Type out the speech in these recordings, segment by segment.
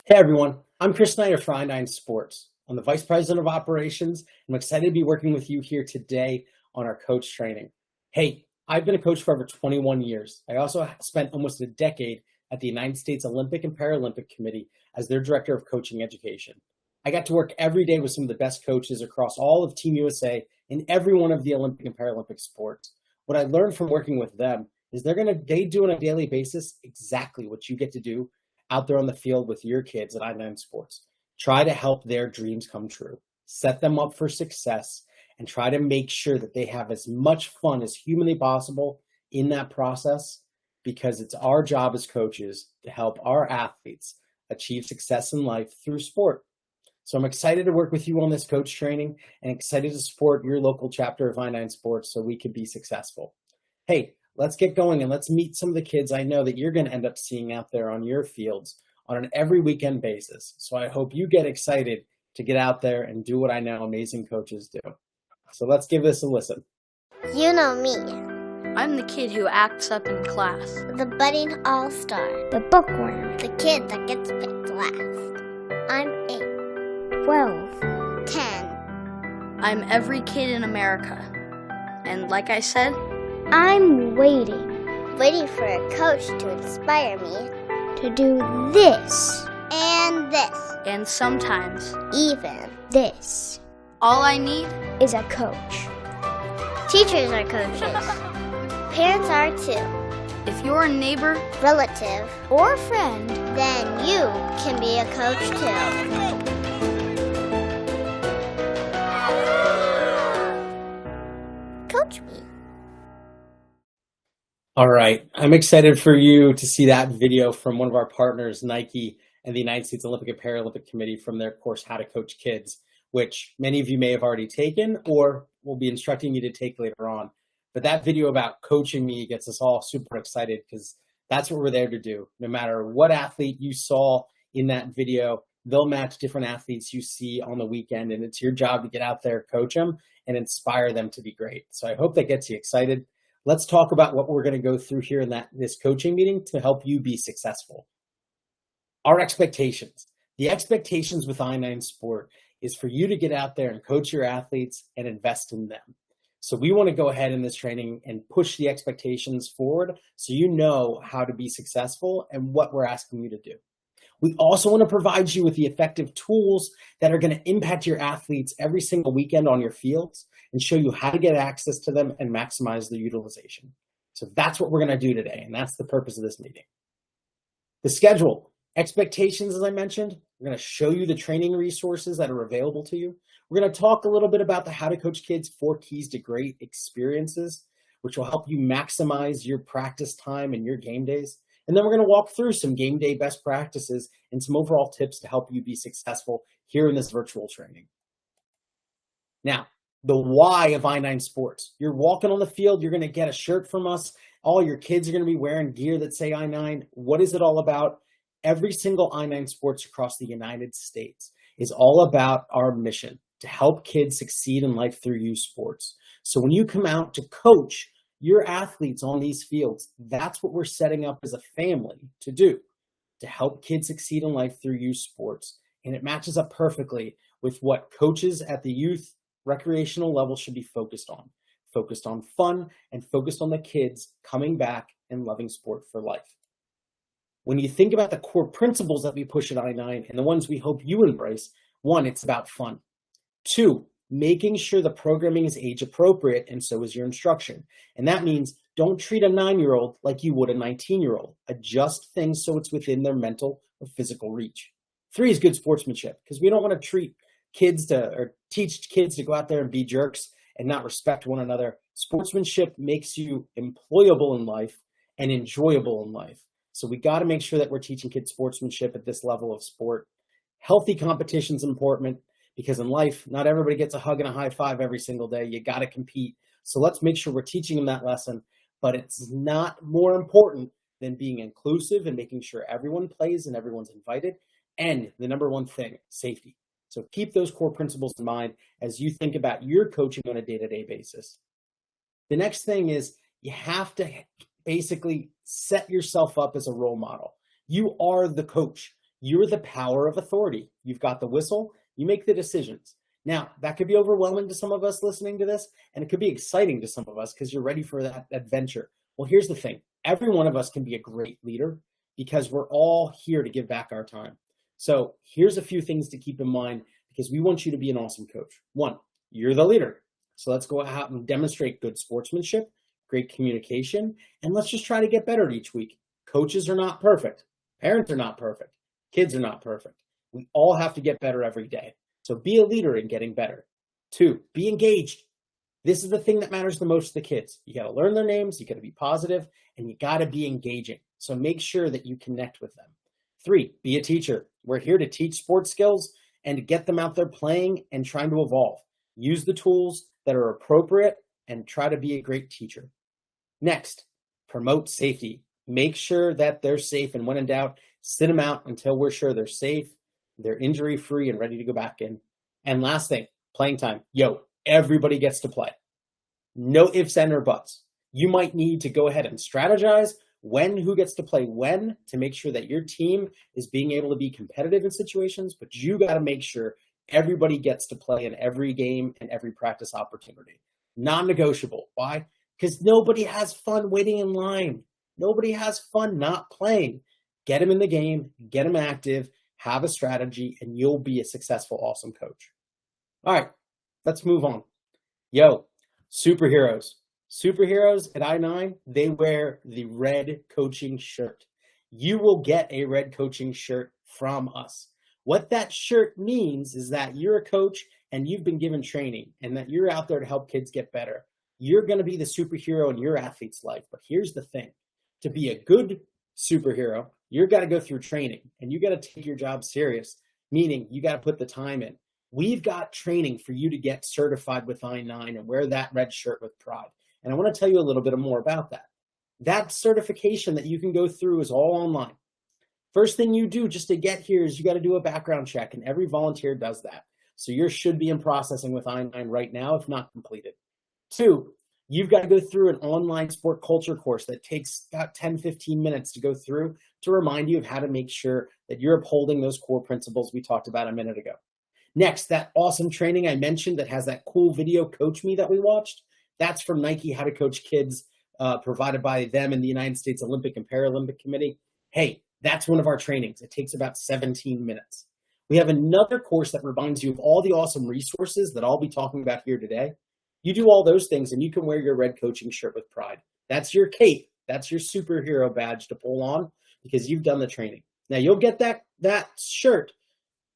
Hey everyone, I'm Chris Snyder for I9 Sports. I'm the Vice President of Operations. I'm excited to be working with you here today on our coach training. Hey, I've been a coach for over 21 years. I also spent almost a decade at the United States Olympic and Paralympic Committee as their Director of Coaching Education. I got to work every day with some of the best coaches across all of Team USA in every one of the Olympic and Paralympic sports. What I learned from working with them is they do on a daily basis exactly what you get to do out there on the field with your kids at I9 Sports. Try to help their dreams come true, set them up for success, and try to make sure that they have as much fun as humanly possible in that process, because it's our job as coaches to help our athletes achieve success in life through sport. So I'm excited to work with you on this coach training and excited to support your local chapter of I9 Sports so we can be successful. Hey, let's get going and let's meet some of the kids I know that you're going to end up seeing out there on your fields on an every weekend basis. So I hope you get excited to get out there and do what I know amazing coaches do. So let's give this a listen. You know me. I'm the kid who acts up in class. The budding all-star. The bookworm. The kid that gets picked last. I'm 8. 12. 10. I'm every kid in America. And like I said, I'm waiting Waiting for a coach to inspire me. to do this And this. and sometimes, Even. this all I need, is a coach. Teachers are coaches. Parents are too. if you're a neighbor, Relative. Or friend. Then you can be a coach too. Coach me. All right, I'm excited for you to see that video from one of our partners, Nike, and the United States Olympic and Paralympic Committee from their course, How to Coach Kids, which many of you may have already taken or will be instructing you to take later on. But that video about coaching me gets us all super excited because that's what we're there to do. No matter what athlete you saw in that video, they'll match different athletes you see on the weekend, and it's your job to get out there, coach them, and inspire them to be great. So I hope that gets you excited. Let's talk about what we're going to go through here in this coaching meeting to help you be successful. Our expectations. The expectations with I9 Sport is for you to get out there and coach your athletes and invest in them. So we want to go ahead in this training and push the expectations forward so you know how to be successful and what we're asking you to do. We also want to provide you with the effective tools that are going to impact your athletes every single weekend on your fields and show you how to get access to them and maximize their utilization. So that's what we're going to do today, and that's the purpose of this meeting. The schedule, expectations, as I mentioned, we're going to show you the training resources that are available to you. We're going to talk a little bit about the How to Coach Kids 4 Keys to Great Experiences, which will help you maximize your practice time and your game days. And then we're going to walk through some game day best practices and some overall tips to help you be successful here in this virtual training. Now, the why of I9 Sports. You're walking on the field, you're going to get a shirt from us. All your kids are going to be wearing gear that say I9. What is it all about? Every single I9 Sports across the United States is all about our mission to help kids succeed in life through youth sports. So when you come out to coach your athletes on these fields, that's what we're setting up as a family to do, to help kids succeed in life through youth sports. And it matches up perfectly with what coaches at the youth recreational level should be focused on fun and focused on the kids coming back and loving sport for life. When you think about the core principles that we push at I9 and the ones we hope you embrace, 1, it's about fun. 2, making sure the programming is age appropriate and so is your instruction. And that means don't treat a 9-year-old like you would a 19-year-old. Adjust things so it's within their mental or physical reach. 3 is good sportsmanship, because we don't want to teach kids to go out there and be jerks and not respect one another. Sportsmanship makes you employable in life and enjoyable in life. So we got to make sure that we're teaching kids sportsmanship at this level of sport. Healthy competition is important, because in life, not everybody gets a hug and a high five every single day. You got to compete. So let's make sure we're teaching them that lesson. But it's not more important than being inclusive and making sure everyone plays and everyone's invited. And the number one thing, safety. So keep those core principles in mind as you think about your coaching on a day-to-day basis. The next thing is you have to basically set yourself up as a role model. You are the coach. You're the power of authority. You've got the whistle, you make the decisions. Now, that could be overwhelming to some of us listening to this, and it could be exciting to some of us because you're ready for that adventure. Well, here's the thing. Every one of us can be a great leader because we're all here to give back our time. So here's a few things to keep in mind because we want you to be an awesome coach. One, you're the leader. So let's go out and demonstrate good sportsmanship, great communication, and let's just try to get better each week. Coaches are not perfect. Parents are not perfect. Kids are not perfect. We all have to get better every day. So be a leader in getting better. Two, be engaged. This is the thing that matters the most to the kids. You got to learn their names, you got to be positive, and you got to be engaging. So make sure that you connect with them. Three, be a teacher. We're here to teach sports skills and to get them out there playing and trying to evolve. Use the tools that are appropriate and try to be a great teacher. Next, promote safety. Make sure that they're safe, and when in doubt, sit them out until we're sure they're safe, they're injury-free and ready to go back in. And last thing, playing time. Everybody gets to play. No ifs, ands, or buts. You might need to go ahead and strategize who gets to play when to make sure that your team is being able to be competitive in situations, but you got to make sure everybody gets to play in every game and every practice opportunity. Non-negotiable. Why? Because nobody has fun waiting in line. Nobody has fun not playing. Get them in the game, get them active, have a strategy, and you'll be a successful, awesome coach. All right, let's move on. Superheroes. Superheroes at I-9, they wear the red coaching shirt. You will get a red coaching shirt from us. What that shirt means is that you're a coach and you've been given training and that you're out there to help kids get better. You're going to be the superhero in your athlete's life. But here's the thing. To be a good superhero, you've got to go through training and you got to take your job serious, meaning you got to put the time in. We've got training for you to get certified with I-9 and wear that red shirt with pride. And I want to tell you a little bit more about that. That certification that you can go through is all online. First thing you do just to get here is you got to do a background check, and every volunteer does that. So yours should be in processing with I-9 right now, if not completed. Two, you've got to go through an online sport culture course that takes about 10, 15 minutes to go through to remind you of how to make sure that you're upholding those core principles we talked about a minute ago. Next, that awesome training I mentioned that has that cool video Coach Me that we watched, that's from Nike How to Coach Kids, provided by them and the United States Olympic and Paralympic Committee. Hey, that's one of our trainings. It takes about 17 minutes. We have another course that reminds you of all the awesome resources that I'll be talking about here today. You do all those things and you can wear your red coaching shirt with pride. That's your cape. That's your superhero badge to pull on because you've done the training. Now you'll get that shirt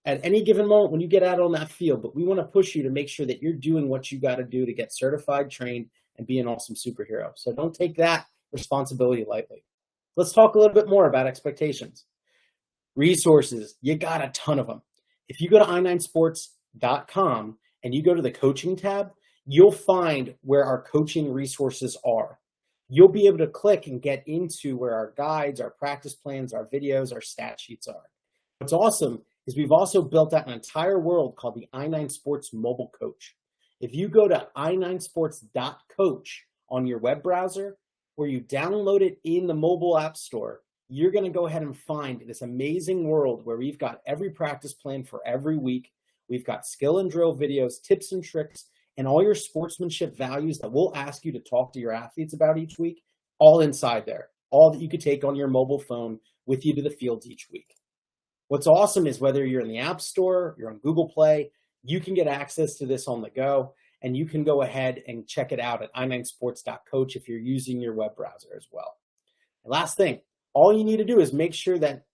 at any given moment when you get out on that field, but we want to push you to make sure that you're doing what you got to do to get certified, trained, and be an awesome superhero. So don't take that responsibility lightly. Let's talk a little bit more about expectations. Resources, you got a ton of them. If you go to i9sports.com and you go to the coaching tab, you'll find where our coaching resources are. You'll be able to click and get into where our guides, our practice plans, our videos, our stat sheets are. What's awesome is we've also built out an entire world called the i9 Sports Mobile Coach. If you go to i9sports.coach on your web browser, where you download it in the mobile app store, you're going to go ahead and find this amazing world where we've got every practice plan for every week. We've got skill and drill videos, tips and tricks, and all your sportsmanship values that we'll ask you to talk to your athletes about each week, all inside there, all that you could take on your mobile phone with you to the fields each week. What's awesome is whether you're in the App Store, you're on Google Play, you can get access to this on the go, and you can go ahead and check it out at i9sports.coach if you're using your web browser as well. And last thing, all you need to do is make sure that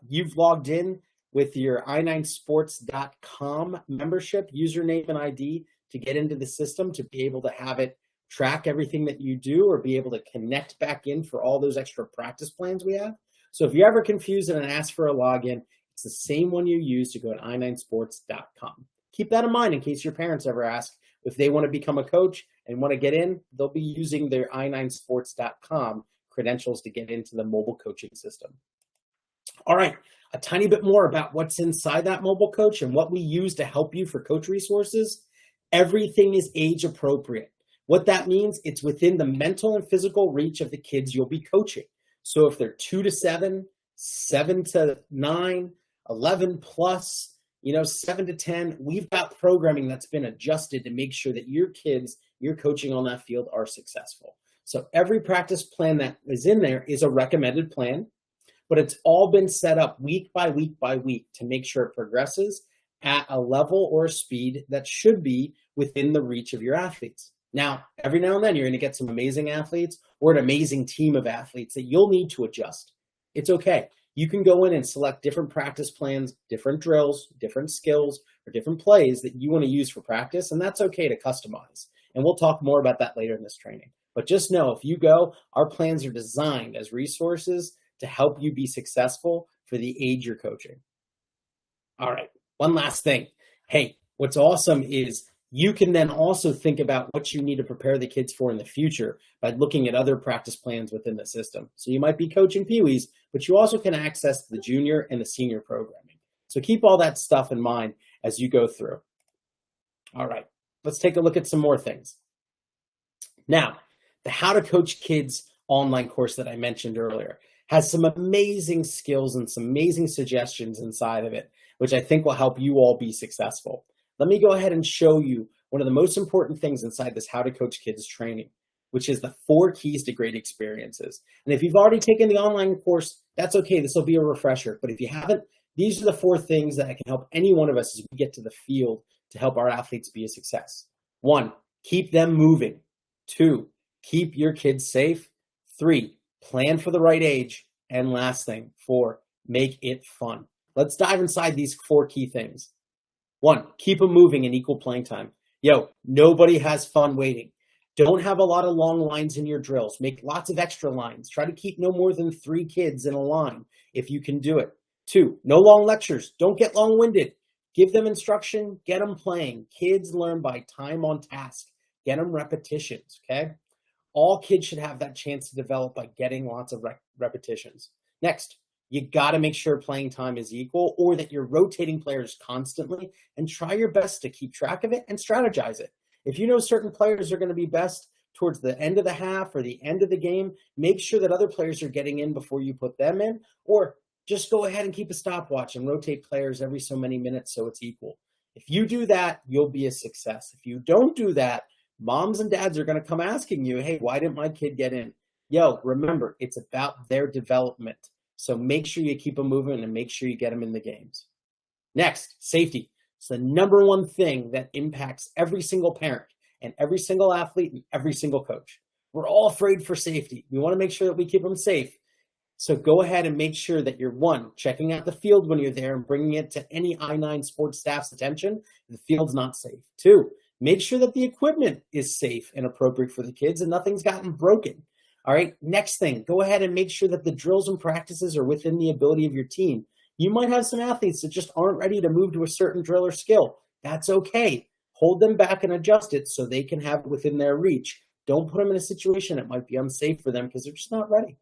you've logged in with your i9sports.com membership username and ID to get into the system to be able to have it track everything that you do or be able to connect back in for all those extra practice plans we have. So if you're ever confused and ask for a login, it's the same one you use to go to i9sports.com. Keep that in mind in case your parents ever ask if they want to become a coach and want to get in, they'll be using their i9sports.com credentials to get into the mobile coaching system. All right, a tiny bit more about what's inside that mobile coach and what we use to help you for coach resources. Everything is age appropriate. What that means, it's within the mental and physical reach of the kids you'll be coaching. So if they're 2 to 7, 7 to 9, 11 plus, 7 to 10, we've got programming that's been adjusted to make sure that your kids you're coaching on that field are successful. So every practice plan that is in there is a recommended plan, but it's all been set up week by week by week to make sure it progresses at a level or a speed that should be within the reach of your athletes. Now, every now and then you're going to get some amazing athletes or an amazing team of athletes that you'll need to adjust. It's okay. You can go in and select different practice plans, different drills, different skills, or different plays that you want to use for practice, and that's okay to customize. And we'll talk more about that later in this training. But just know, if you go, our plans are designed as resources to help you be successful for the age you're coaching. All right, one last thing. Hey, what's awesome is you can then also think about what you need to prepare the kids for in the future by looking at other practice plans within the system. So you might be coaching Pee-wees, but you also can access the junior and the senior programming. So keep all that stuff in mind as you go through. All right, let's take a look at some more things. Now, the How to Coach Kids online course that I mentioned earlier has some amazing skills and some amazing suggestions inside of it, which I think will help you all be successful. Let me go ahead and show you one of the most important things inside this How to Coach Kids training, which is the 4 keys to great experiences. And if you've already taken the online course, that's okay. This will be a refresher. But if you haven't, these are the 4 things that can help any one of us as we get to the field to help our athletes be a success. 1, keep them moving. 2, keep your kids safe. 3, plan for the right age. And last thing, 4, make it fun. Let's dive inside these 4 key things. 1, keep them moving in equal playing time. Nobody has fun waiting. Don't have a lot of long lines in your drills. Make lots of extra lines. Try to keep no more than 3 kids in a line if you can do it. 2, no long lectures. Don't get long-winded. Give them instruction. Get them playing. Kids learn by time on task. Get them repetitions, okay? All kids should have that chance to develop by getting lots of repetitions. Next, you got to make sure playing time is equal or that you're rotating players constantly, and try your best to keep track of it and strategize it. If you know certain players are going to be best towards the end of the half or the end of the game, make sure that other players are getting in before you put them in, or just go ahead and keep a stopwatch and rotate players every so many minutes so it's equal. If you do that, you'll be a success. If you don't do that, moms and dads are going to come asking you, hey, why didn't my kid get in? Remember, it's about their development. So make sure you keep them moving and make sure you get them in the games. Next, safety. It's the number one thing that impacts every single parent and every single athlete and every single coach. We're all afraid for safety. We want to make sure that we keep them safe. So go ahead and make sure that you're, 1, checking out the field when you're there and bringing it to any I-9 sports staff's attention if the field's not safe. 2, make sure that the equipment is safe and appropriate for the kids and nothing's gotten broken. All right, next thing, go ahead and make sure that the drills and practices are within the ability of your team. You might have some athletes that just aren't ready to move to a certain drill or skill. That's okay. Hold them back and adjust it so they can have it within their reach. Don't put them in a situation that might be unsafe for them because they're just not ready.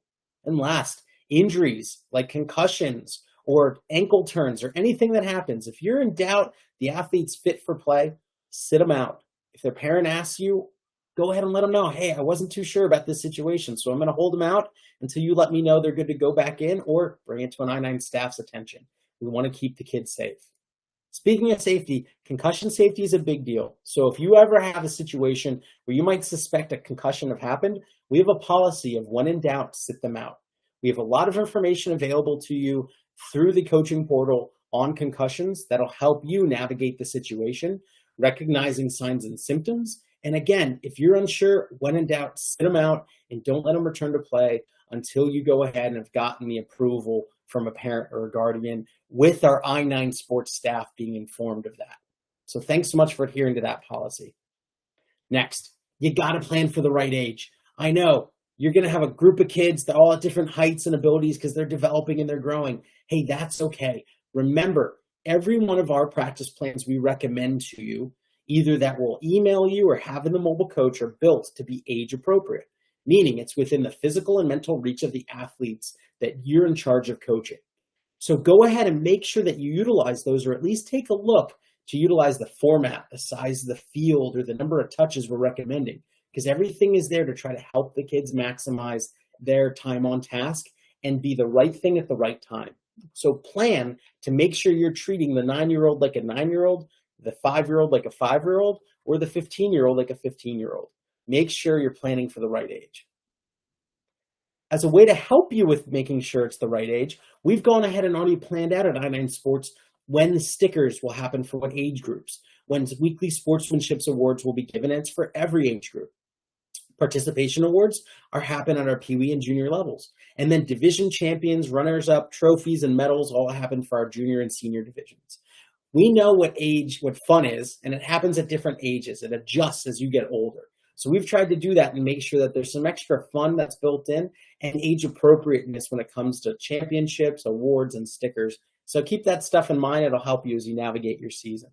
And last, injuries like concussions or ankle turns or anything that happens. If you're in doubt the athlete's fit for play, sit them out. If their parent asks you, go ahead and let them know, hey, I wasn't too sure about this situation, so I'm going to hold them out until you let me know they're good to go back in, or bring it to an I-9 staff's attention. We want to keep the kids safe. Speaking of safety, concussion safety is a big deal. So if you ever have a situation where you might suspect a concussion have happened, we have a policy of when in doubt, sit them out. We have a lot of information available to you through the coaching portal on concussions that'll help you navigate the situation, recognizing signs and symptoms. And again, if you're unsure, when in doubt, sit them out and don't let them return to play until you go ahead and have gotten the approval from a parent or a guardian with our I-9 sports staff being informed of that. So thanks so much for adhering to that policy. Next, you got to plan for the right age. I know you're going to have a group of kids that all at different heights and abilities because they're developing and they're growing. Hey, that's okay. Remember, every one of our practice plans we recommend to you, either that we'll email you or have in the mobile coach, are built to be age appropriate, meaning it's within the physical and mental reach of the athletes that you're in charge of coaching. So go ahead and make sure that you utilize those, or at least take a look to utilize the format, the size of the field, or the number of touches we're recommending, because everything is there to try to help the kids maximize their time on task and be the right thing at the right time. So plan to make sure you're treating the 9-year-old like a 9-year-old, the 5-year-old like a 5-year-old, or the 15-year-old like a 15-year-old. Make sure you're planning for the right age. As a way to help you with making sure it's the right age, we've gone ahead and already planned out at I9 Sports when the stickers will happen for what age groups, when weekly sportsmanship awards will be given, and it's for every age group. Participation awards are happen at our Pee Wee and junior levels. And then division champions, runners-up, trophies, and medals all happen for our junior and senior divisions. We know what fun is, and it happens at different ages. It adjusts as you get older. So we've tried to do that and make sure that there's some extra fun that's built in and age appropriateness when it comes to championships, awards, and stickers. So keep that stuff in mind. It'll help you as you navigate your season.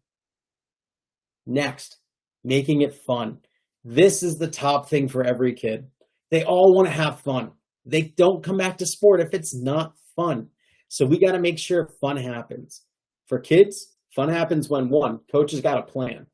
Next, making it fun. This is the top thing for every kid. They all want to have fun. They don't come back to sport if it's not fun. So we got to make sure fun happens. For kids, fun happens when, one, coach has got a plan.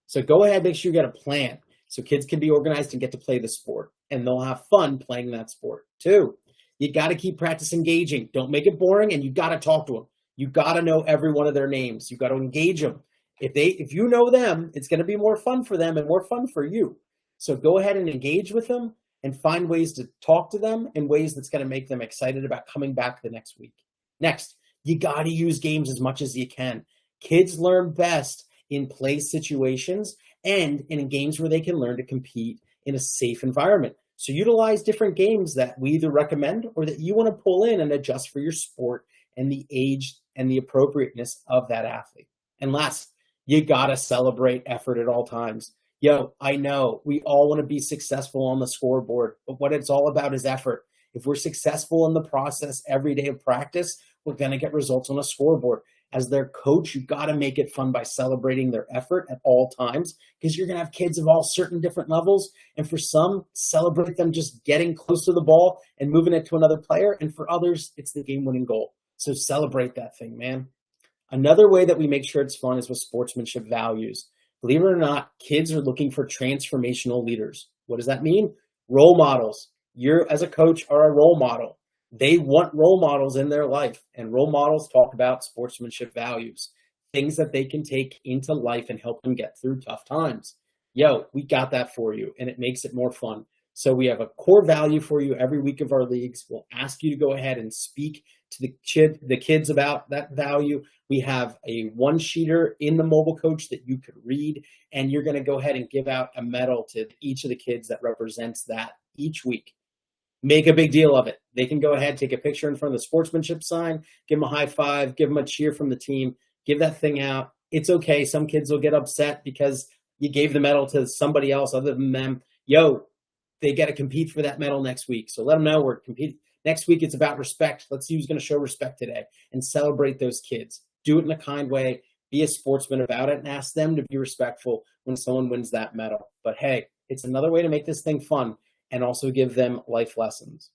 So go ahead, make sure you got a plan so kids can be organized and get to play the sport, and they'll have fun playing that sport. Two, you got to keep practice engaging. Don't make it boring, and you got to talk to them. You got to know every one of their names. You got to engage them. If you know them, it's going to be more fun for them and more fun for you. So go ahead and engage with them and find ways to talk to them in ways that's going to make them excited about coming back the next week. Next, you got to use games as much as you can. Kids learn best in play situations and in games where they can learn to compete in a safe environment. So utilize different games that we either recommend or that you want to pull in and adjust for your sport and the age and the appropriateness of that athlete. And last, you got to celebrate effort at all times. Yo, I know we all want to be successful on the scoreboard, but what it's all about is effort. If we're successful in the process every day of practice, we're going to get results on a scoreboard. As their coach, you got to make it fun by celebrating their effort at all times, because you're going to have kids of all certain different levels. And for some, celebrate them just getting close to the ball and moving it to another player. And for others, it's the game-winning goal. So celebrate that thing, man. Another way that we make sure it's fun is with sportsmanship values. Believe it or not, kids are looking for transformational leaders. What does that mean? Role models. You, as a coach, are a role model. They want role models in their life, and role models talk about sportsmanship values, things that they can take into life and help them get through tough times. Yo, we got that for you, and it makes it more fun. So we have a core value for you every week of our leagues. We'll ask you to go ahead and speak to the kids about that value. We have a one-sheeter in the mobile coach that you could read, and you're going to go ahead and give out a medal to each of the kids that represents that each week. Make a big deal of it. They can go ahead, take a picture in front of the sportsmanship sign, give them a high five, give them a cheer from the team, give that thing out. It's okay. Some kids will get upset because you gave the medal to somebody else other than them. Yo, they got to compete for that medal next week. So let them know we're competing. Next week, it's about respect. Let's see who's going to show respect today and celebrate those kids. Do it in a kind way. Be a sportsman about it and ask them to be respectful when someone wins that medal. But hey, it's another way to make this thing fun and also give them life lessons.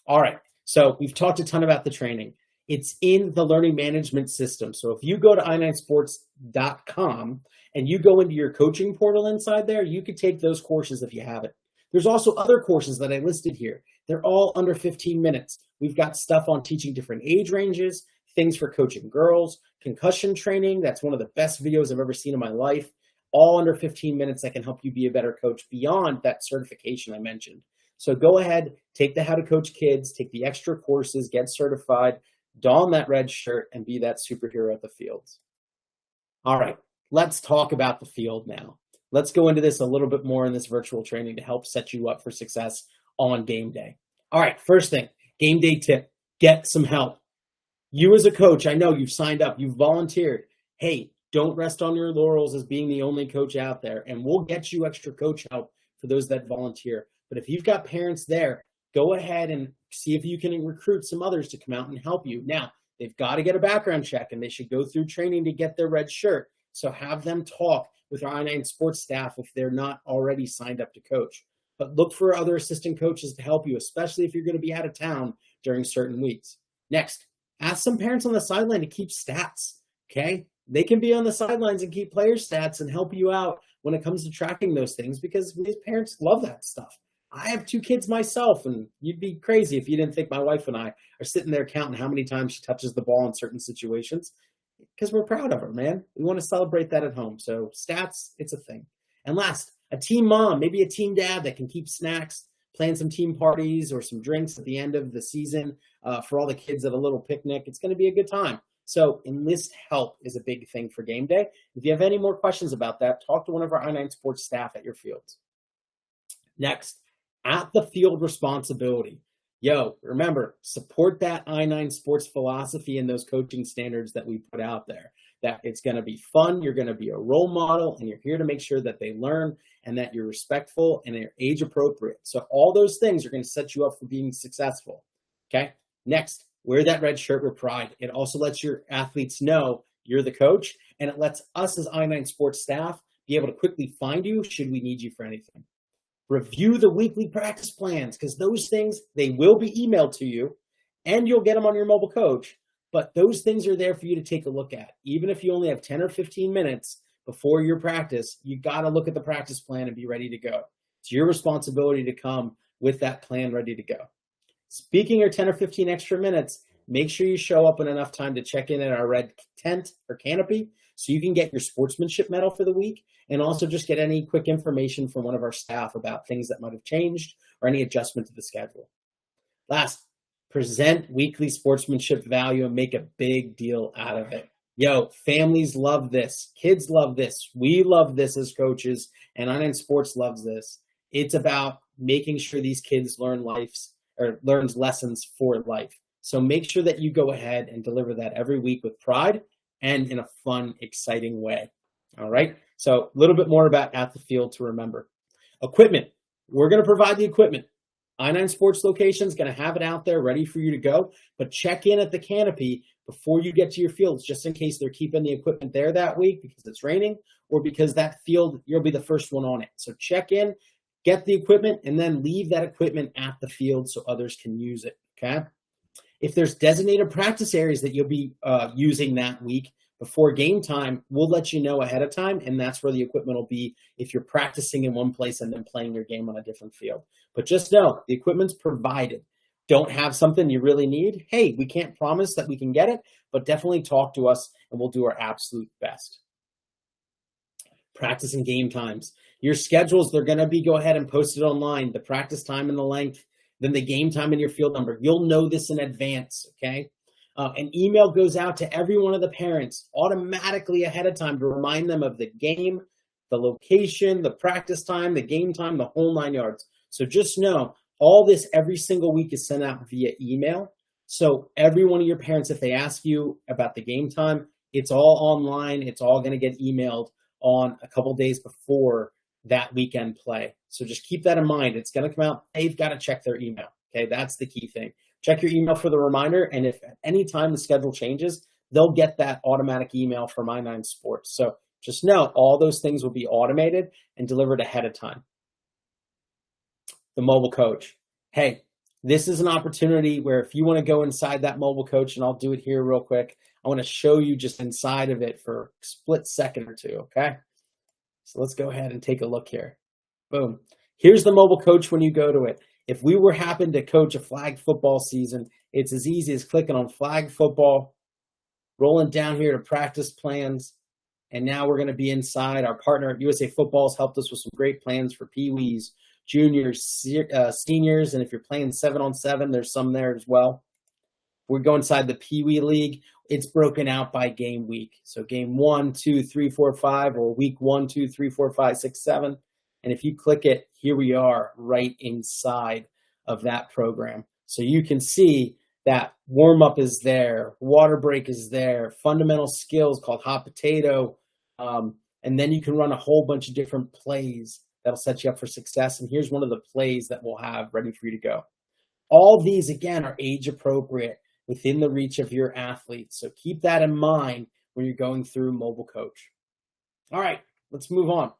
All right, so we've talked a ton about the training. It's in the learning management system. So if you go to i9sports.com and you go into your coaching portal inside there, you could take those courses if you have it. There's also other courses that I listed here. They're all under 15 minutes. We've got stuff on teaching different age ranges, things for coaching girls, concussion training. That's one of the best videos I've ever seen in my life. All under 15 minutes that can help you be a better coach beyond that certification I mentioned. So go ahead, take the How to Coach Kids, take the extra courses, get certified, don that red shirt, and be that superhero at the fields. All right, let's talk about the field now. Let's go into this a little bit more in this virtual training to help set you up for success on game day. All right, first thing, game day tip, get some help. You as a coach, I know you've signed up, you've volunteered. Hey, don't rest on your laurels as being the only coach out there, and we'll get you extra coach help for those that volunteer. But if you've got parents there, go ahead and see if you can recruit some others to come out and help you. Now, they've got to get a background check, and they should go through training to get their red shirt. So have them talk with our I9 sports staff if they're not already signed up to coach. But look for other assistant coaches to help you, especially if you're going to be out of town during certain weeks. Next, ask some parents on the sideline to keep stats, okay? They can be on the sidelines and keep player stats and help you out when it comes to tracking those things, because these parents love that stuff. I have 2 kids myself, and you'd be crazy if you didn't think my wife and I are sitting there counting how many times she touches the ball in certain situations, because we're proud of her, man. We want to celebrate that at home. So stats, it's a thing. And last, a team mom, maybe a team dad that can keep snacks, plan some team parties or some drinks at the end of the season for all the kids at a little picnic. It's going to be a good time. So enlist help is a big thing for game day. If you have any more questions about that, talk to one of our I9 Sports staff at your fields. Next, at the field responsibility. Yo, remember, support that I9 Sports philosophy and those coaching standards that we put out there. That it's going to be fun, you're going to be a role model, and you're here to make sure that they learn and that you're respectful and you're age appropriate. So all those things are going to set you up for being successful. Okay? Next, wear that red shirt with pride. It also lets your athletes know you're the coach, and it lets us as I9 Sports staff be able to quickly find you should we need you for anything. Review the weekly practice plans, because those things, they will be emailed to you and you'll get them on your mobile coach, but those things are there for you to take a look at. Even if you only have 10 or 15 minutes before your practice, you got to look at the practice plan and be ready to go. It's your responsibility to come with that plan ready to go. Speaking of 10 or 15 extra minutes, make sure you show up in enough time to check in at our red tent or canopy so you can get your sportsmanship medal for the week and also just get any quick information from one of our staff about things that might have changed or any adjustment to the schedule. Last, present weekly sportsmanship value and make a big deal out of it. Yo, families love this. Kids love this. We love this as coaches, and I9 Sports loves this. It's about making sure these kids learns lessons for life. So make sure that you go ahead and deliver that every week with pride and in a fun, exciting way. All right. So a little bit more about at the field to remember. Equipment. We're going to provide the equipment. I9 Sports location is going to have it out there ready for you to go, but check in at the canopy before you get to your fields, just in case they're keeping the equipment there that week because it's raining or because that field, you'll be the first one on it. So check in, get the equipment, and then leave that equipment at the field so others can use it, okay? If there's designated practice areas that you'll be using that week before game time, we'll let you know ahead of time, and that's where the equipment will be if you're practicing in one place and then playing your game on a different field. But just know, the equipment's provided. Don't have something you really need? Hey, we can't promise that we can get it, but definitely talk to us, and we'll do our absolute best. Practice and game times. Your schedules, they're going to be, go ahead and post it online, the practice time and the length, then the game time and your field number. You'll know this in advance, okay? An email goes out to every one of the parents automatically ahead of time to remind them of the game, the location, the practice time, the game time, the whole 9 yards. So just know all this every single week is sent out via email. So every one of your parents, if they ask you about the game time, it's all online. It's all going to get emailed on a couple days before that weekend play. So just keep that in mind. It's going to come out. They've got to check their email. Okay, that's the key thing. Check your email for the reminder, and if at any time the schedule changes, they'll get that automatic email from I9 Sports. So just know all those things will be automated and delivered ahead of time. The mobile coach. Hey, this is an opportunity where if you want to go inside that mobile coach, and I'll do it here real quick, I want to show you just inside of it for a split second or two, okay? So let's go ahead and take a look here. Boom. Here's the mobile coach when you go to it. If we were happen to coach a flag football season, it's as easy as clicking on flag football, rolling down here to practice plans, and now we're going to be inside. Our partner at USA Football has helped us with some great plans for peewees, juniors, seniors, and if you're playing 7-on-7, there's some there as well. We go inside the Pee-wee League. It's broken out by game week. So game 1, 2, 3, 4, 5, or week 1, 2, 3, 4, 5, 6, 7. And if you click it, here we are right inside of that program. So you can see that warm-up is there, water break is there, fundamental skills called hot potato, and then you can run a whole bunch of different plays that'll set you up for success. And here's one of the plays that we'll have ready for you to go. All these, again, are age appropriate within the reach of your athletes. So keep that in mind when you're going through mobile coach. All right, let's move on.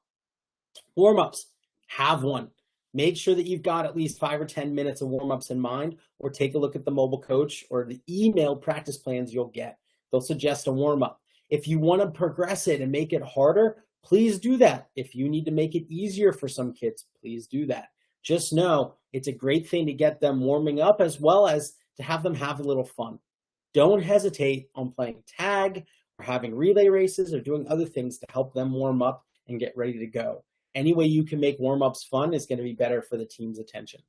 Warm-ups, have one. Make sure that you've got at least 5 or 10 minutes of warm-ups in mind, or take a look at the mobile coach or the email practice plans you'll get. They'll suggest a warm-up. If you want to progress it and make it harder, please do that. If you need to make it easier for some kids, please do that. just know it's a great thing to get them warming up as well as to have them have a little fun. Don't hesitate on playing tag or having relay races or doing other things to help them warm up and get ready to go. Any way you can make warm-ups fun is going to be better for the team's attention.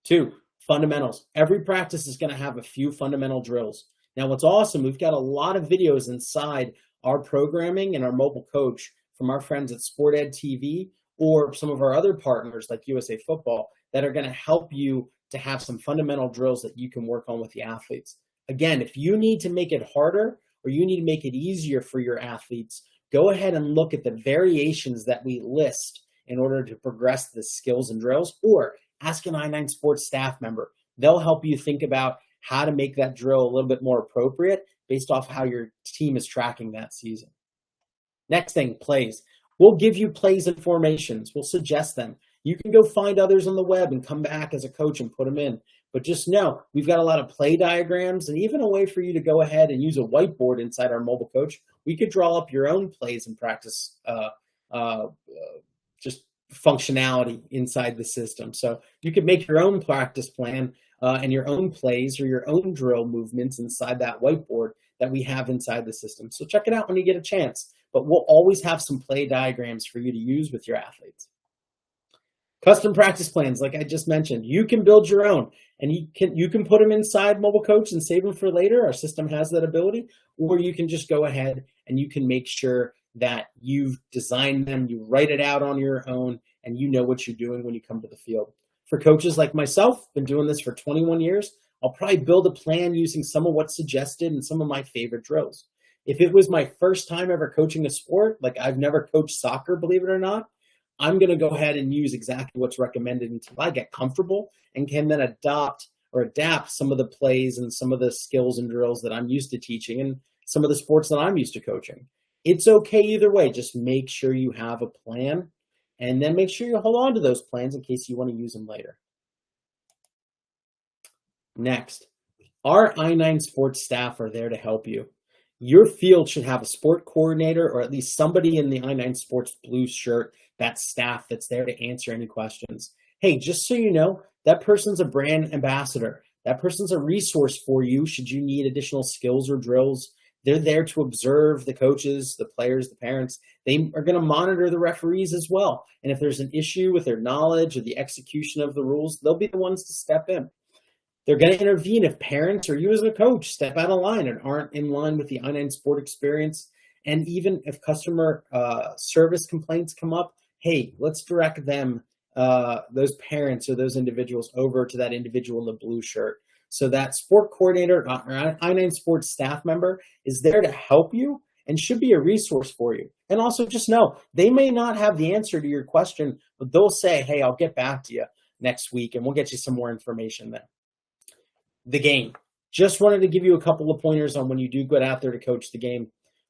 2, fundamentals. Every practice is going to have a few fundamental drills. Now, what's awesome, we've got a lot of videos inside our programming and our mobile coach from our friends at Sport Ed TV or some of our other partners like USA Football that are going to help you to have some fundamental drills that you can work on with the athletes. Again, if you need to make it harder or you need to make it easier for your athletes, go ahead and look at the variations that we list in order to progress the skills and drills, or ask an I9 Sports staff member. They'll help you think about how to make that drill a little bit more appropriate based off how your team is tracking that season. Next thing, plays. We'll give you plays and formations. We'll suggest them. You can go find others on the web and come back as a coach and put them in. But just know, we've got a lot of play diagrams and even a way for you to go ahead and use a whiteboard inside our mobile coach. We could draw up your own plays and practice just functionality inside the system. So you could make your own practice plan and your own plays or your own drill movements inside that whiteboard that we have inside the system. So check it out when you get a chance. But we'll always have some play diagrams for you to use with your athletes. Custom practice plans, like I just mentioned, you can build your own, and you can put them inside Mobile Coach and save them for later. Our system has that ability, or you can just go ahead and you can make sure that you've designed them, you write it out on your own, and you know what you're doing when you come to the field. For coaches like myself, been doing this for 21 years, I'll probably build a plan using some of what's suggested and some of my favorite drills. If it was my first time ever coaching a sport, like I've never coached soccer, believe it or not, I'm going to go ahead and use exactly what's recommended until I get comfortable and can then adopt or adapt some of the plays and some of the skills and drills that I'm used to teaching and some of the sports that I'm used to coaching. It's okay either way. Just make sure you have a plan and then make sure you hold on to those plans in case you want to use them later. Next, our I9 Sports staff are there to help you. Your field should have a sport coordinator or at least somebody in the I9 Sports blue shirt, that staff that's there to answer any questions. Hey, just so you know, that person's a brand ambassador. That person's a resource for you should you need additional skills or drills. They're there to observe the coaches, the players, the parents. They are going to monitor the referees as well. And if there's an issue with their knowledge or the execution of the rules, they'll be the ones to step in. They're going to intervene if parents or you as a coach step out of line and aren't in line with the I9 Sport experience. And even if customer service complaints come up, hey, let's direct them, those parents or those individuals over to that individual in the blue shirt. So that sport coordinator or I9 Sports staff member is there to help you and should be a resource for you. And also just know, they may not have the answer to your question, but they'll say, hey, I'll get back to you next week and we'll get you some more information then. The game. Just wanted to give you a couple of pointers on when you do get out there to coach the game.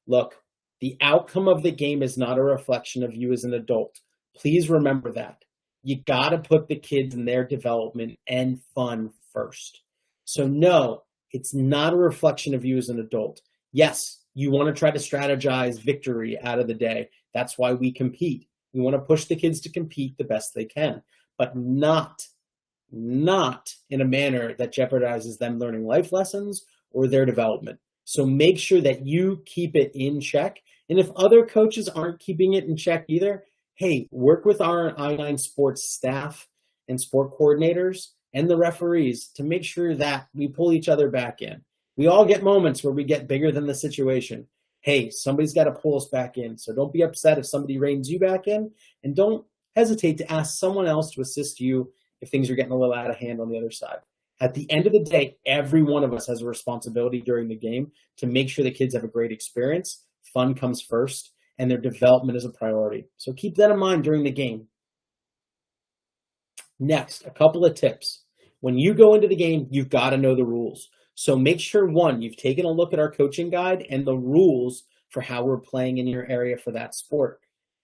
Look, the outcome of the game is not a reflection of you as an adult. Please remember that. You got to put the kids in their development and fun first. So no, it's not a reflection of you as an adult. Yes, you want to try to strategize victory out of the day. That's why we compete. We want to push the kids to compete the best they can, but not in a manner that jeopardizes them learning life lessons or their development. So make sure that you keep it in check. And if other coaches aren't keeping it in check either, hey, work with our I9 Sports staff and sport coordinators and the referees to make sure that we pull each other back in. We all get moments where we get bigger than the situation. Hey, somebody's got to pull us back in. So don't be upset if somebody reins you back in, and don't hesitate to ask someone else to assist you if things are getting a little out of hand on the other side. At the end of the day, every one of us has a responsibility during the game to make sure the kids have a great experience. Fun comes first, and their development is a priority. So keep that in mind during the game. Next, a couple of tips. When you go into the game, you've got to know the rules. So make sure, one, you've taken a look at our coaching guide and the rules for how we're playing in your area for that sport.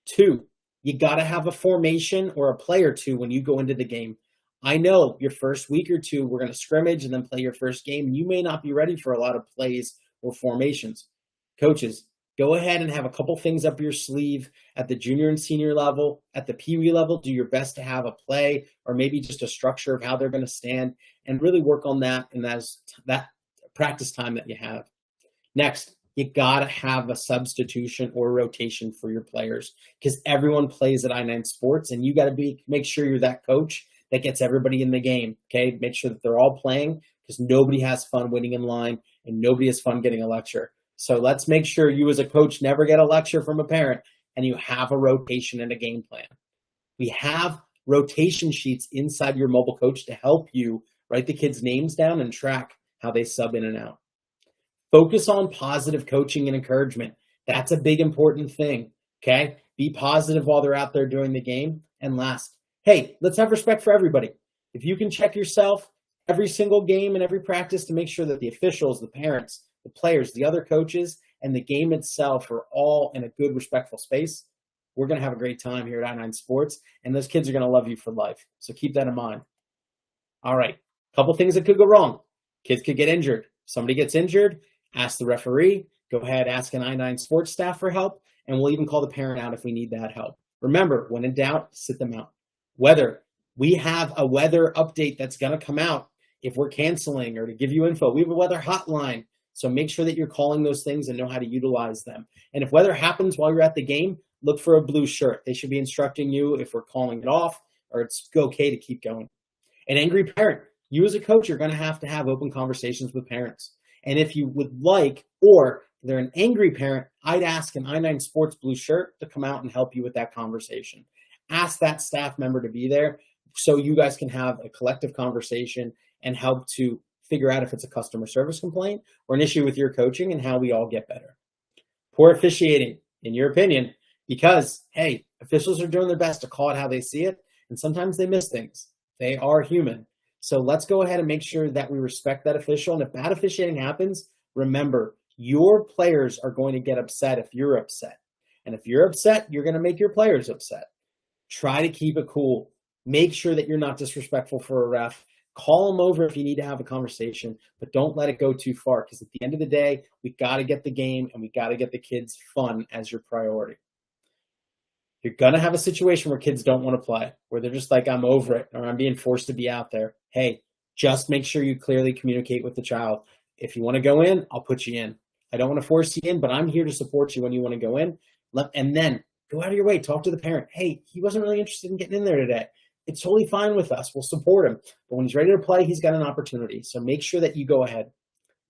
Two, you got to have a formation or a play or two when you go into the game. I know your first week or two, we're going to scrimmage and then play your first game. You may not be ready for a lot of plays or formations. Coaches, Go ahead and have a couple things up your sleeve at the junior and senior level. At the Pee Wee level, do your best to have a play or maybe just a structure of how they're going to stand and really work on that. And that practice time that you have. Next, you got to have a substitution or rotation for your players because everyone plays at I-9 Sports, and you got to make sure you're that coach that gets everybody in the game, okay? Make sure that they're all playing because nobody has fun waiting in line and nobody has fun getting a lecture. So let's make sure you as a coach never get a lecture from a parent and you have a rotation and a game plan. We have rotation sheets inside your mobile coach to help you write the kids' names down and track how they sub in and out. Focus on positive coaching and encouragement. That's a big important thing, okay? Be positive while they're out there doing the game. And last, hey, let's have respect for everybody. If you can check yourself every single game and every practice to make sure that the officials, the parents, the players, the other coaches, and the game itself are all in a good, respectful space, we're going to have a great time here at I-9 Sports, and those kids are going to love you for life. So keep that in mind. All right, a couple things that could go wrong. Kids could get injured. Somebody gets injured, ask the referee, go ahead, ask an I-9 Sports staff for help, and we'll even call the parent out if we need that help. Remember, when in doubt, sit them out. Weather. We have a weather update that's going to come out if we're canceling or to give you info. We have a weather hotline. So make sure that you're calling those things and know how to utilize them. And if weather happens while you're at the game, look for a blue shirt. They should be instructing you if we're calling it off or it's okay to keep going. An angry parent. You as a coach are going to have open conversations with parents. And if you would like, or they're an angry parent, I'd ask an I-9 Sports blue shirt to come out and help you with that conversation. Ask that staff member to be there so you guys can have a collective conversation and help to figure out if it's a customer service complaint or an issue with your coaching and how we all get better. Poor officiating, in your opinion, because, hey, officials are doing their best to call it how they see it, and sometimes they miss things. They are human. So let's go ahead and make sure that we respect that official. And if bad officiating happens, remember, your players are going to get upset if you're upset. And if you're upset, you're going to make your players upset. Try to keep it cool. Make sure that you're not disrespectful for a ref. Call them over if you need to have a conversation, but don't let it go too far because at the end of the day, we got to get the game and we got to get the kids fun as your priority. You're going to have a situation where kids don't want to play, where they're just like, I'm over it, or I'm being forced to be out there. Hey, just make sure you clearly communicate with the child. If you want to go in, I'll put you in. I don't want to force you in, but I'm here to support you when you want to go in. And then go out of your way. Talk to the parent. Hey, he wasn't really interested in getting in there today. It's totally fine with us. We'll support him. But when he's ready to play, he's got an opportunity. So make sure that you go ahead.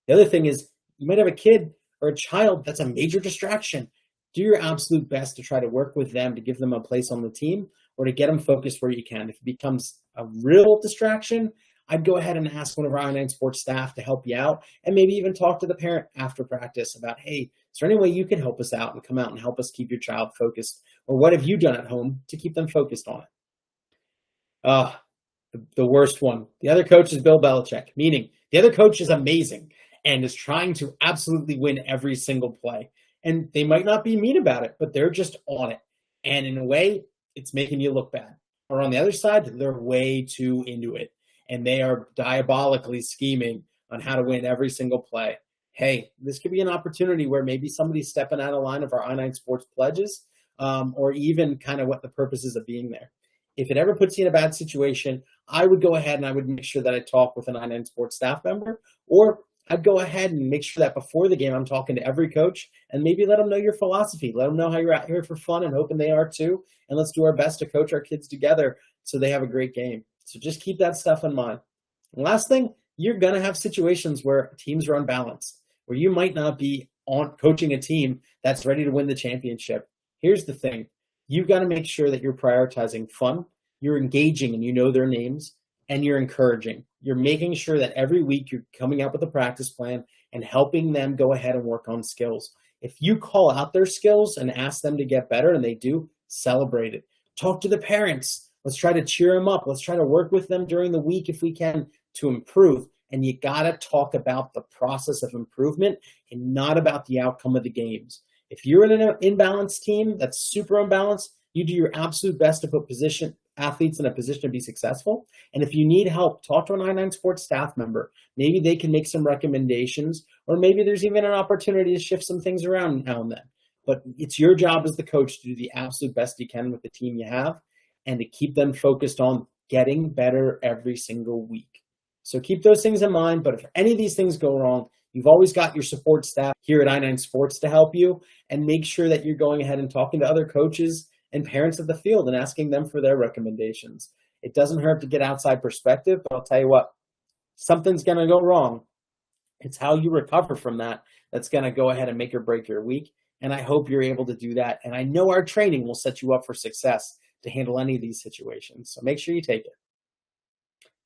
The other thing is you might have a kid or a child that's a major distraction. Do your absolute best to try to work with them to give them a place on the team or to get them focused where you can. If it becomes a real distraction, I'd go ahead and ask one of our I-9 Sports staff to help you out and maybe even talk to the parent after practice about, hey, is there any way you can help us out and come out and help us keep your child focused? Or what have you done at home to keep them focused on it? The worst one. The other coach is Bill Belichick, meaning the other coach is amazing and is trying to absolutely win every single play. And they might not be mean about it, but they're just on it. And in a way, it's making you look bad. Or on the other side, they're way too into it. And they are diabolically scheming on how to win every single play. Hey, this could be an opportunity where maybe somebody's stepping out of line of our I-9 Sports pledges, or even kind of what the purpose is of being there. If it ever puts you in a bad situation, I would go ahead and I would make sure that I talk with an I-9 Sports staff member, or I'd go ahead and make sure that before the game I'm talking to every coach and maybe let them know your philosophy. Let them know how you're out here for fun and hoping they are too. And let's do our best to coach our kids together so they have a great game. So just keep that stuff in mind. And last thing, you're going to have situations where teams are unbalanced, where you might not be on coaching a team that's ready to win the championship. Here's the thing. You've got to make sure that you're prioritizing fun, you're engaging and you know their names, and you're encouraging. You're making sure that every week you're coming up with a practice plan and helping them go ahead and work on skills. If you call out their skills and ask them to get better and they do, celebrate it. Talk to the parents. Let's try to cheer them up. Let's try to work with them during the week if we can to improve. And you got to talk about the process of improvement and not about the outcome of the games. If you're in an imbalanced team that's super unbalanced, you do your absolute best to put athletes in a position to be successful. And if you need help, talk to an I-9 Sports staff member. Maybe they can make some recommendations, or maybe there's even an opportunity to shift some things around now and then. But it's your job as the coach to do the absolute best you can with the team you have and to keep them focused on getting better every single week. So keep those things in mind. But if any of these things go wrong, you've always got your support staff here at I9 Sports to help you, and make sure that you're going ahead and talking to other coaches and parents of the field and asking them for their recommendations. It doesn't hurt to get outside perspective, but I'll tell you what, something's going to go wrong. It's how you recover from that that's going to go ahead and make or break your week. And I hope you're able to do that. And I know our training will set you up for success to handle any of these situations. So make sure you take it.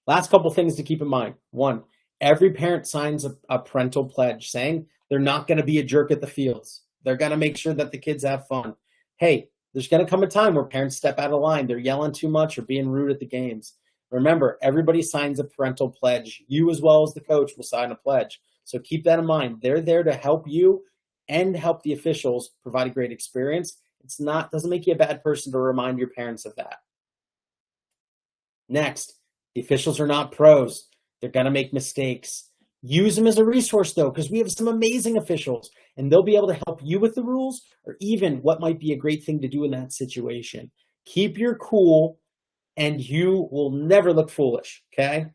Last couple things to keep in mind. One, every parent signs a parental pledge saying they're not going to be a jerk at the fields. They're going to make sure that the kids have fun. Hey, there's going to come a time where parents step out of line. They're yelling too much or being rude at the games. Remember, everybody signs a parental pledge. You as well as the coach will sign a pledge. So keep that in mind. They're there to help you and help the officials provide a great experience. Doesn't make you a bad person to remind your parents of that. Next, the officials are not pros. They're going to make mistakes. Use them as a resource, though, because we have some amazing officials, and they'll be able to help you with the rules or even what might be a great thing to do in that situation. Keep your cool, and you will never look foolish, okay?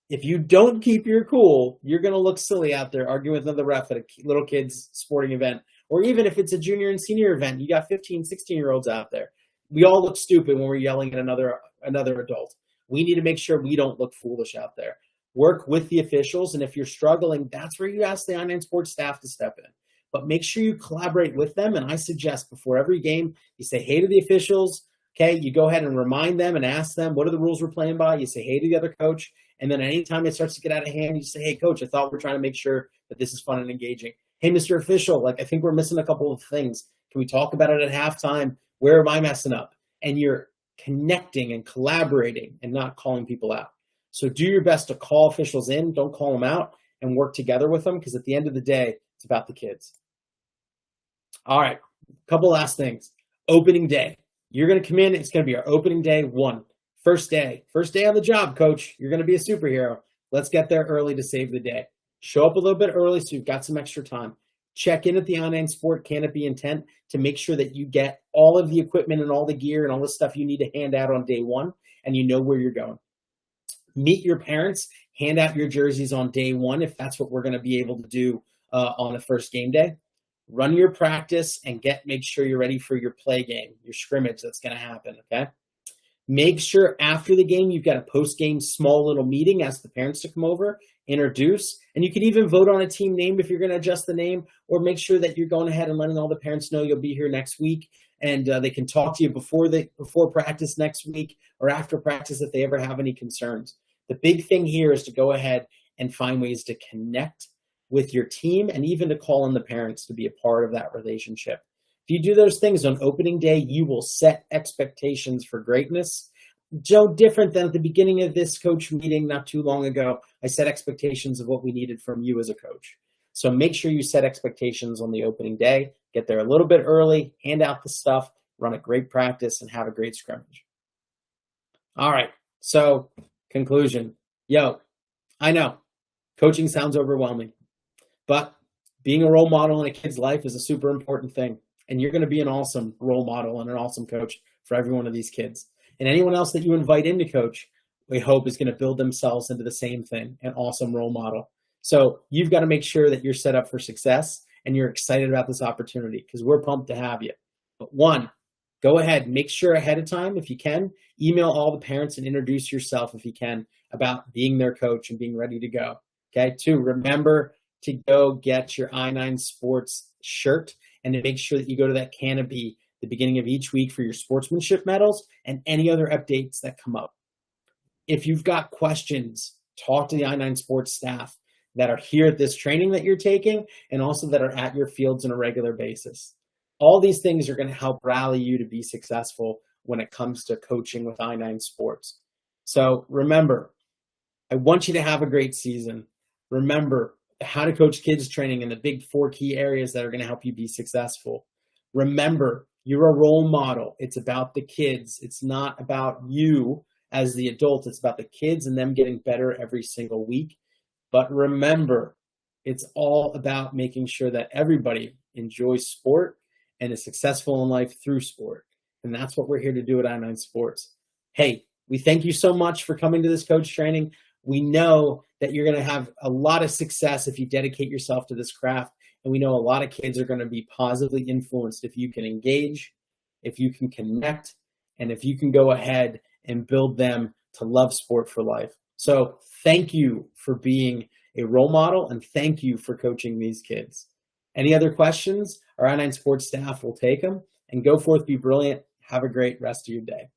If you don't keep your cool, you're going to look silly out there arguing with another ref at a little kid's sporting event. Or even if it's a junior and senior event, you got 15, 16-year-olds out there. We all look stupid when we're yelling at another adult. We need to make sure we don't look foolish out there. Work with the officials, and if you're struggling, that's where you ask the I9 Sports staff to step in. But make sure you collaborate with them, and I suggest before every game, you say hey to the officials, okay? You go ahead and remind them and ask them, what are the rules we're playing by? You say hey to the other coach, and then anytime it starts to get out of hand, you say, hey, coach, I thought we're trying to make sure that this is fun and engaging. Hey, Mr. Official, I think we're missing a couple of things. Can we talk about it at halftime? Where am I messing up? And you're connecting and collaborating and not calling people out. So do your best to call officials in, don't call them out, and work together with them, because at the end of the day, it's about the kids. All right, a couple last things. Opening day. You're going to come in, it's going to be our opening day one. First day on the job, coach. You're going to be a superhero. Let's get there early to save the day. Show up a little bit early so you've got some extra time. Check in at the I9 Sport Canopy in tent to make sure that you get all of the equipment and all the gear and all the stuff you need to hand out on day one, and you know where you're going. Meet your parents, hand out your jerseys on day one if that's what we're going to be able to do on the first game day. Run your practice and make sure you're ready for your play game, your scrimmage that's going to happen, okay? Make sure after the game you've got a post-game small little meeting, ask the parents to come over, introduce, and you can even vote on a team name if you're going to adjust the name, or make sure that you're going ahead and letting all the parents know you'll be here next week, and they can talk to you before practice next week or after practice if they ever have any concerns. The big thing here is to go ahead and find ways to connect with your team and even to call in the parents to be a part of that relationship. If you do those things on opening day, you will set expectations for greatness. Joe, different than at the beginning of this coach meeting not too long ago, I set expectations of what we needed from you as a coach. So make sure you set expectations on the opening day, get there a little bit early, hand out the stuff, run a great practice, and have a great scrimmage. All right, so conclusion. I know, coaching sounds overwhelming, but being a role model in a kid's life is a super important thing. And you're going to be an awesome role model and an awesome coach for every one of these kids. And anyone else that you invite in to coach, we hope is going to build themselves into the same thing, an awesome role model. So you've got to make sure that you're set up for success and you're excited about this opportunity, because we're pumped to have you. But one, go ahead, make sure ahead of time, if you can, email all the parents and introduce yourself if you can about being their coach and being ready to go. Okay. Two, remember to go get your I9 Sports shirt and to make sure that you go to that canopy the beginning of each week for your sportsmanship medals and any other updates that come up. If you've got questions, talk to the I9 Sports staff that are here at this training that you're taking and also that are at your fields on a regular basis. All these things are going to help rally you to be successful when it comes to coaching with I9 Sports. So remember, I want you to have a great season. Remember, how to coach kids training in the big 4 key areas that are going to help you be successful. Remember, you're a role model. It's about the kids. It's not about you as the adult. It's about the kids and them getting better every single week. But remember, it's all about making sure that everybody enjoy sport and is successful in life through sport. And that's what we're here to do at I9 Sports. Hey, we thank you so much for coming to this coach training. We know that you're going to have a lot of success if you dedicate yourself to this craft. And we know a lot of kids are going to be positively influenced if you can engage, if you can connect, and if you can go ahead and build them to love sport for life. So thank you for being a role model, and thank you for coaching these kids. Any other questions? Our I9 Sports staff will take them. And go forth, be brilliant. Have a great rest of your day.